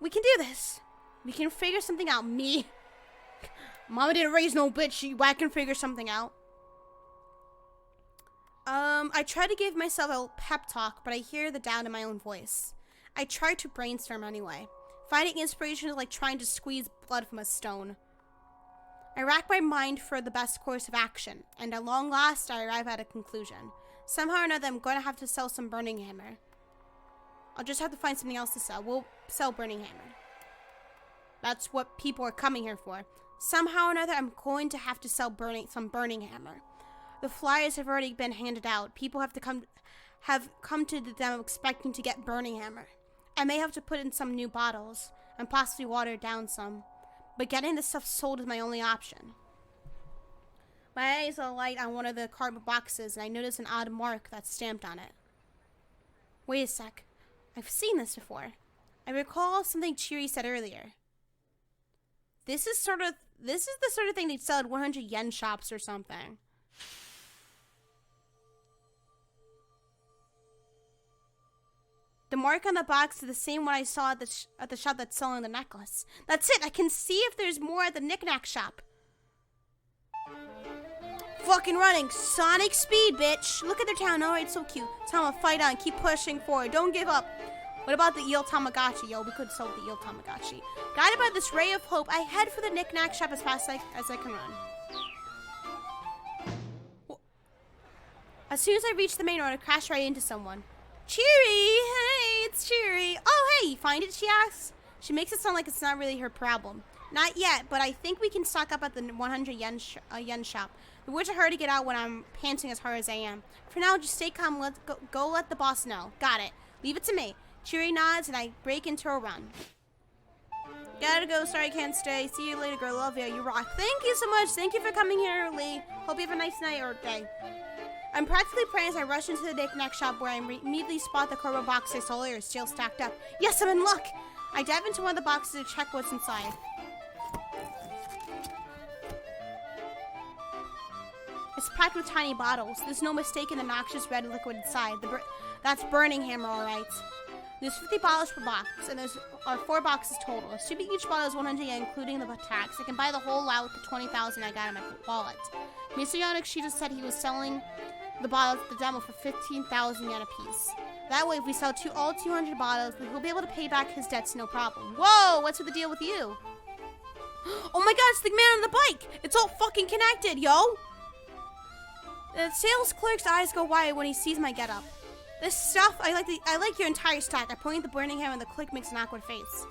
we can do this. We can figure something out. Me. Mama didn't raise no bitch. I can figure something out. I try to give myself a pep talk, but I hear the doubt in my own voice. I try to brainstorm anyway. Finding inspiration is like trying to squeeze blood from a stone. I rack my mind for the best course of action, and at long last, I arrive at a conclusion. Somehow or another, I'm going to have to sell some burning hammer. I'll just have to find something else to sell. We'll sell burning hammer. That's what people are coming here for. Somehow or another, I'm going to have to sell some burning hammer. The flyers have already been handed out. People have come to the demo expecting to get burning hammer. I may have to put in some new bottles, and possibly water it down some. But getting this stuff sold is my only option. My eyes alight on one of the cardboard boxes, and I notice an odd mark that's stamped on it. Wait a sec. I've seen this before. I recall something Chiri said earlier. This is the sort of thing they'd sell at 100 yen shops or something. The mark on the box is the same one I saw at the shop that's selling the necklace. That's it. I can see if there's more at the knick-knack shop. Fucking running. Sonic speed, bitch. Look at their town. Alright, so cute. Tama, fight on. Keep pushing forward. Don't give up. What about the eel Tamagotchi? Yo, we could solve the eel Tamagotchi. Guided by this ray of hope, I head for the knick-knack shop as fast as I can run. As soon as I reach the main road, I crash right into someone. Cheery! Hey, it's Cheery. Oh, hey, you find it, she asks. She makes it sound like it's not really her problem. Not yet, but I think we can stock up at the 100 yen shop. The words are hard to get out when I'm panting as hard as I am. For now, just stay calm. Let's go let the boss know. Got it. Leave it to me. Cheery nods, and I break into a run. Gotta go. Sorry I can't stay. See you later, girl. Love you. You rock. Thank you so much. Thank you for coming here early. Hope you have a nice night or day. I'm practically praying as I rush into the knick-knack shop where I immediately spot the cardboard box I stole earlier still stacked up. Yes, I'm in luck! I dive into one of the boxes to check what's inside. It's packed with tiny bottles. There's no mistaking the noxious red liquid inside. That's burning hammer, alright. There's 50 bottles per box, and there are 4 boxes total. Assuming each bottle is 100 yen, including the tax, I can buy the whole lot with the 20,000 I got in my wallet. Mr. Yoneshita said he was selling the bottles at the demo for 15,000 yen apiece. That way, if we sell all 200 bottles, we'll be able to pay back his debts no problem. Whoa, what's with the deal with you? Oh my god, it's the man on the bike! It's all fucking connected, yo! The sales clerk's eyes go wide when he sees my getup. This stuff, I like your entire stock. I point at the burning hammer and the clerk makes an awkward face.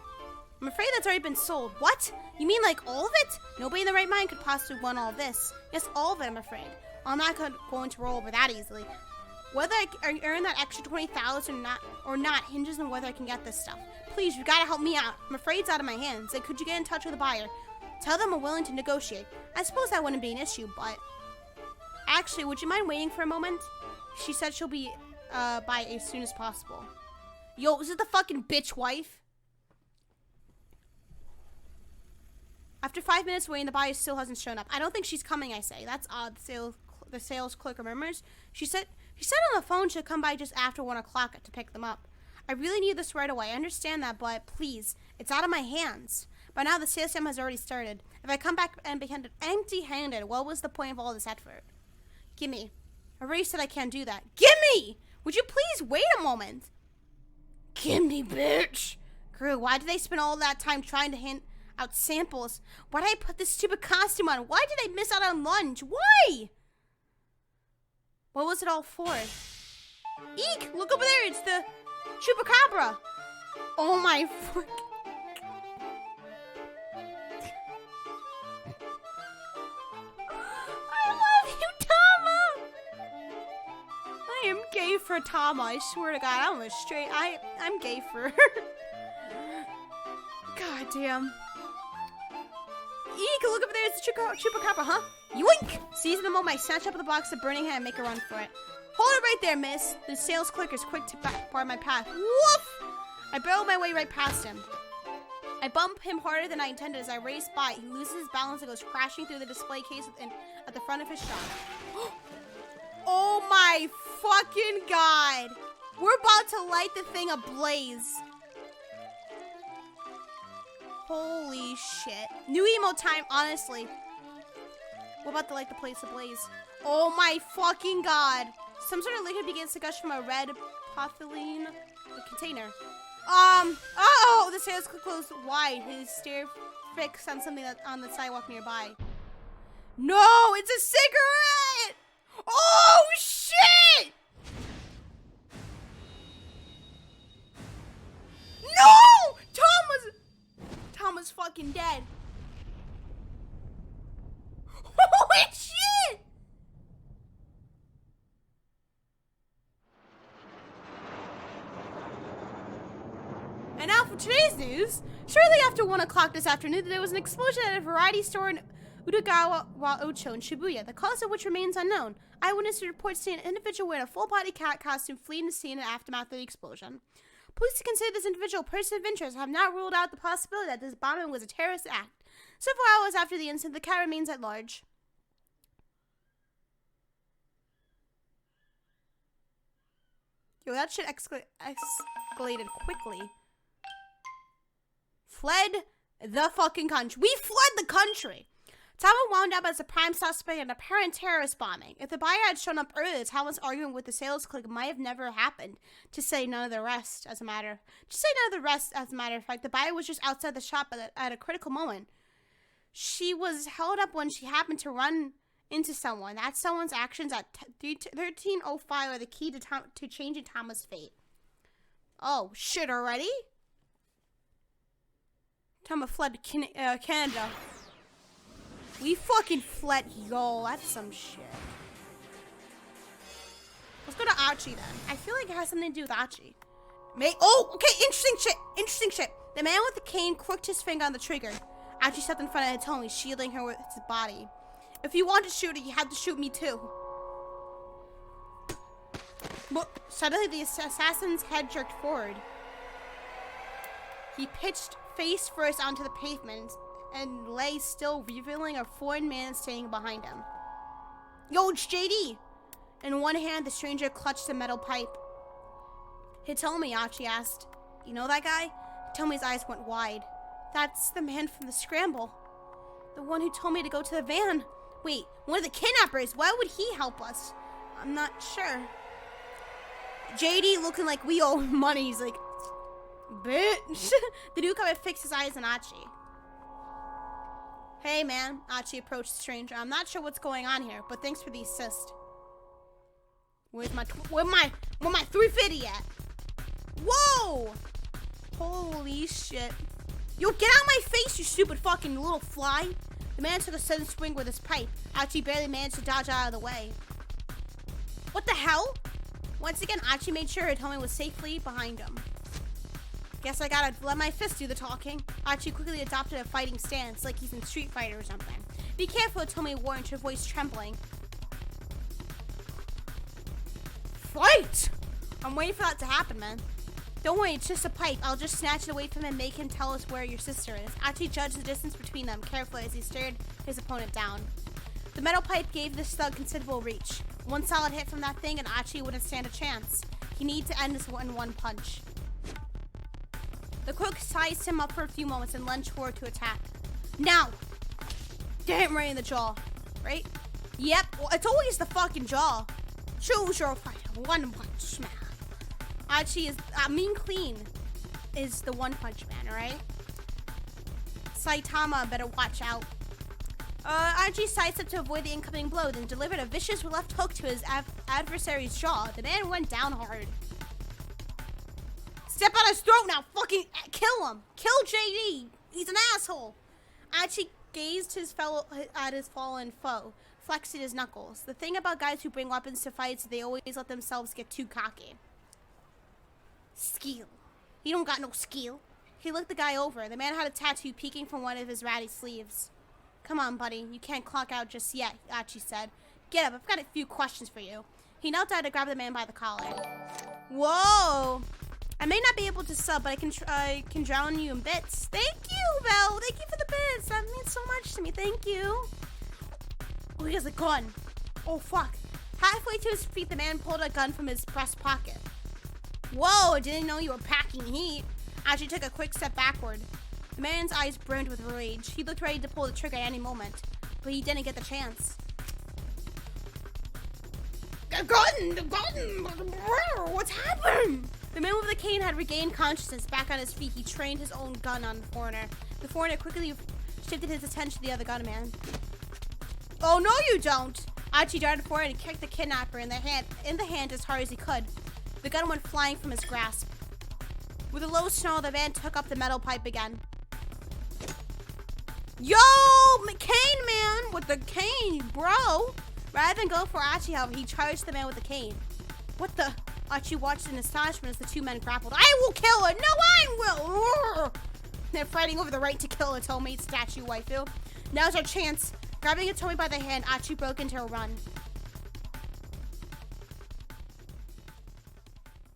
I'm afraid that's already been sold. What? You mean like all of it? Nobody in their right mind could possibly want all of this. Yes, all of it, I'm afraid. I'm not going to roll over that easily. Whether I earn that extra 20,000 or not hinges on whether I can get this stuff. Please, you gotta help me out. I'm afraid it's out of my hands. Like, could you get in touch with the buyer? Tell them I'm willing to negotiate. I suppose that wouldn't be an issue, but... Actually, would you mind waiting for a moment? She said she'll be by as soon as possible. Yo, is it the fucking bitch wife? After 5 minutes waiting, the buyer still hasn't shown up. I don't think she's coming, I say. That's odd. The sales clerk murmurs. She said on the phone she'll come by just after 1 o'clock to pick them up. I really need this right away. I understand that, but please, it's out of my hands. By now, the sales jam has already started. If I come back and be empty-handed, what was the point of all this effort? Gimme. I already said I can't do that. Gimme! Would you please wait a moment? Gimme, bitch! Crew, why did they spend all that time trying to hand out samples? Why did I put this stupid costume on? Why did I miss out on lunch? Why? What was it all for? Eek! Look over there! It's the chupacabra! Oh my fuck. I love you, Tama! I am gay for Tama. I swear to God, I'm gay for her. God damn. Eek! Look over there! It's the chupacabra, huh? Yoink! Seizing the moment, I snatch up the box of burning hand and make a run for it. Hold it right there, miss. The sales clerk is quick to bar my path. Woof! I barrel my way right past him. I bump him harder than I intended as I race by. He loses his balance and goes crashing through the display case at the front of his shop. Oh my fucking God! We're about to light the thing ablaze. Holy shit. New emo time, honestly. We're about to light the place ablaze. Oh my fucking God. Some sort of liquid begins to gush from a red polyethylene container. Uh-oh! The sales clerk closed wide. His stare fixed on something that's on the sidewalk nearby. No! It's a cigarette! Oh, shit! No! Tama's fucking dead. Holy shit! And now for today's news. Shortly after 1 o'clock this afternoon, there was an explosion at a variety store in Udagawa Ocho in Shibuya, the cause of which remains unknown. Eyewitness reports seeing an individual wearing a full-body cat costume fleeing the scene in the aftermath of the explosion. Police consider this individual a person of interest and have not ruled out the possibility that this bombing was a terrorist act. Several hours after the incident, the cat remains at large. Yo, that shit escalated quickly. Fled the fucking country. We fled the country. Tama wound up as a prime suspect in a apparent terrorist bombing. If the buyer had shown up earlier, Tama's argument with the sales clerk might have never happened. To say none of the rest, as a matter of fact, the buyer was just outside the shop at a critical moment. She was held up when she happened to run into someone. That someone's actions at 13:05 are the key to changing Tama's fate. Oh, shit already? Tama fled to Canada. We fucking fled, yo. That's some shit. Let's go to Archie then. I feel like it has something to do with Archie. Oh, okay, interesting shit. The man with the cane crooked his finger on the trigger. Archie stepped in front of Hitomi, shielding her with his body. If you want to shoot her, you have to shoot me too. But suddenly the assassin's head jerked forward. He pitched face first onto the pavement and lay still, revealing a foreign man standing behind him. Yo, it's JD! In one hand, the stranger clutched a metal pipe. Hitomi, Archie asked. You know that guy? Hitomi's eyes went wide. That's the man from the scramble. The one who told me to go to the van. Wait, one of the kidnappers. Why would he help us? I'm not sure. JD looking like we owe him money. He's like, bitch. The newcomer fixed his eyes on Archie. Hey, man. Archie approached the stranger. I'm not sure what's going on here, but thanks for the assist. Where's my 350 at? Whoa! Holy shit. Yo, get out of my face, you stupid fucking little fly. The man took a sudden swing with his pipe. Archie barely managed to dodge out of the way. What the hell? Once again, Archie made sure Hitomi was safely behind him. Guess I gotta let my fist do the talking. Archie quickly adopted a fighting stance, like he's in Street Fighter or something. Be careful, Hitomi warned, her voice trembling. Fight! I'm waiting for that to happen, man. Don't worry, it's just a pipe. I'll just snatch it away from him and make him tell us where your sister is. Archie judged the distance between them carefully as he stared his opponent down. The metal pipe gave this thug considerable reach. One solid hit from that thing and Archie wouldn't stand a chance. He needed to end this in one punch. The crook sized him up for a few moments and lunged forward to attack. Now! Damn right in the jaw. Right? Yep, well, it's always the fucking jaw. Choose your fighter. One punch man. Archie is, Clean is the one punch man, alright? Saitama better watch out. Archie sidestepped to avoid the incoming blow, then delivered a vicious left hook to his adversary's jaw. The man went down hard. Step on his throat now, fucking kill him. Kill JD. He's an asshole. Archie gazed at his fallen foe, flexing his knuckles. The thing about guys who bring weapons to fights, they always let themselves get too cocky. Skill. He don't got no skill. He looked the guy over. The man had a tattoo peeking from one of his ratty sleeves. Come on, buddy. You can't clock out just yet, Archie said. Get up. I've got a few questions for you. He knelt down to grab the man by the collar. Whoa. I may not be able to sub, but I can drown you in bits. Thank you, Belle. Thank you for the bits. That means so much to me. Thank you. Oh, he has a gun. Oh, fuck. Halfway to his feet, the man pulled a gun from his breast pocket. Whoa, I didn't know you were packing heat. Archie took a quick step backward. The man's eyes burned with rage. He looked ready to pull the trigger at any moment, but he didn't get the chance. The gun! What's happened? The man with the cane had regained consciousness. Back on his feet, he trained his own gun on the foreigner. The foreigner quickly shifted his attention to the other gunman. Oh, no you don't! Archie darted forward and kicked the kidnapper in the hand as hard as he could. The gun went flying from his grasp. With a low snarl, the man took up the metal pipe again. Yo! Cane man! With the cane, bro! Rather than go for Archie, however, he charged the man with the cane. What the? Archie watched in astonishment as the two men grappled. I will kill her! No, I will! They're fighting over the right to kill Hitomi statue waifu. Now's our chance. Grabbing Hitomi by the hand, Archie broke into a run.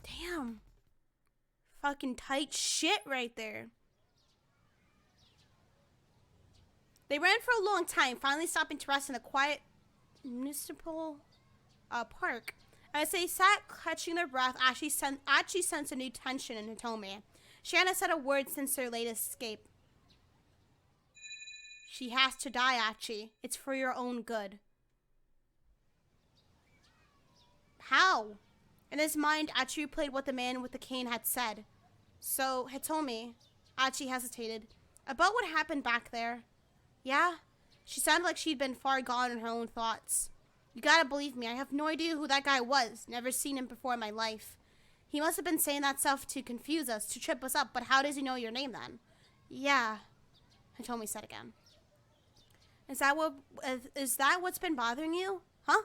Damn. Fucking tight shit right there. They ran for a long time, finally stopping to rest in a quiet municipal park. As they sat catching their breath, Archie sensed a new tension in Hitomi. She hadn't said a word since their latest escape. She has to die, Achi. It's for your own good. How? In his mind, Achi replayed what the man with the cane had said. So, Hitomi, Achi hesitated, about what happened back there. Yeah? She sounded like she'd been far gone in her own thoughts. You gotta believe me, I have no idea who that guy was. Never seen him before in my life. He must have been saying that stuff to confuse us, to trip us up, but how does he know your name then? Yeah, Hitomi said again. Is that what's been bothering you? Huh?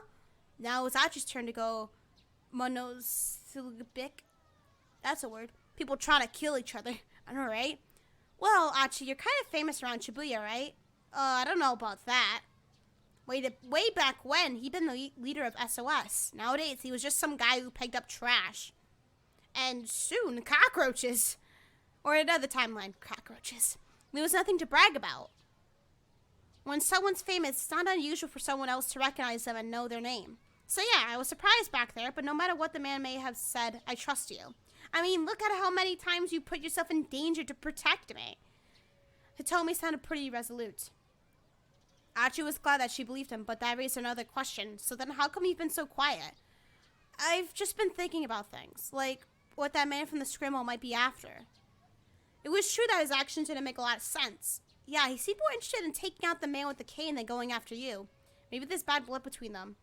Now it's Achi's turn to go monosyllabic. That's a word. People try to kill each other. I know, right? Well, Achi, you're kind of famous around Shibuya, right? I don't know about that. Way back when, he'd been the leader of SOS. Nowadays, he was just some guy who picked up trash. And soon, cockroaches. Or another timeline, cockroaches. There was nothing to brag about. When someone's famous, it's not unusual for someone else to recognize them and know their name. So yeah, I was surprised back there, but no matter what the man may have said, I trust you. I mean, look at how many times you put yourself in danger to protect me. Hitomi sounded pretty resolute. Achi was glad that she believed him, but that raised another question. So then how come you've been so quiet? I've just been thinking about things, like what that man from the Scramble might be after. It was true that his actions didn't make a lot of sense. Yeah, he seemed more interested in taking out the man with the cane than going after you. Maybe there's bad blood between them.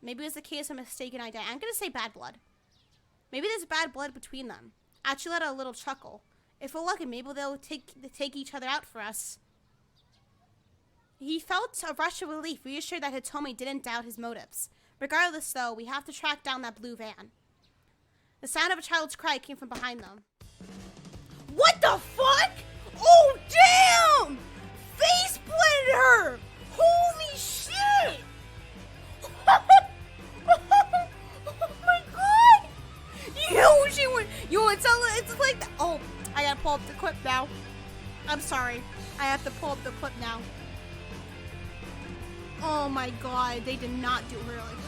Maybe it was a case of mistaken identity. I'm gonna say bad blood. Maybe there's bad blood between them. Achi let out a little chuckle. If we're lucky, maybe they'll take each other out for us. He felt a rush of relief, reassured that Hitomi didn't doubt his motives. Regardless, though, we have to track down that blue van. The sound of a child's cry came from behind them. What the fuck? Oh, damn! Face planted her! Holy shit! Oh my god! It's like that. Oh, I gotta pull up the clip now. I'm sorry. I have to pull up the clip now. Oh my god, they did not do her like that.